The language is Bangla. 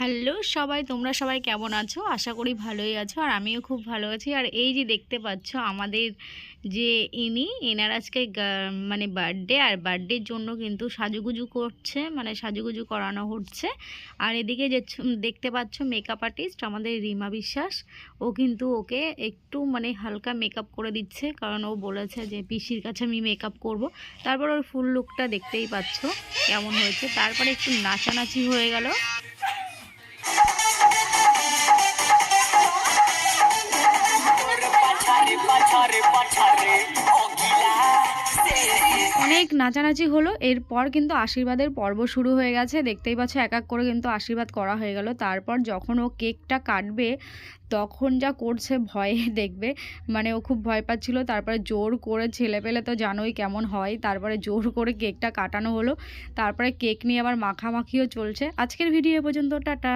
হ্যালো সবাই, তোমরা সবাই কেমন আছো? আশা করি ভালোই আছো আর আমিও খুব ভালো আছি। আর এই যে দেখতে পাচ্ছ আমাদের যে এনার আজকে মানে বার্থডে, আর বার্থডের জন্য কিন্তু সাজুগুজু করছে, মানে সাজুগুজু করানো হচ্ছে। আর এদিকে যে দেখতে পাচ্ছ মেকআপ আর্টিস্ট আমাদের রিমা বিশ্বাস, ও কিন্তু ওকে একটু মানে হালকা মেকআপ করে দিচ্ছে, কারণ ও বলেছে যে পিসির কাছে আমি মেকআপ করব। তারপর ওর ফুল লুকটা দেখতেই পাচ্ছ কেমন হয়েছে। তারপরে একটু নাচানাচি হয়ে গেল। অনেক নাচানাচি হলো, এরপর কিন্তু আশীর্বাদের পর্ব শুরু হয়ে গেছে। দেখতেই পাচ্ছ এক এক করে কিন্তু আশীর্বাদ করা হয়ে গেল। তারপর যখন ও কেকটা কাটবে তখন যা করছে ভয়ে দেখবে, মানে ও খুব ভয় পাচ্ছিল। তারপরে জোর করে, ছেলে পেলে তো জানোই কেমন হয়, তারপরে জোর করে কেকটা কাটানো হলো। তারপরে কেক নিয়ে আবার মাখামাখিও চলছে। আজকের ভিডিও এ পর্যন্ত, টাটা।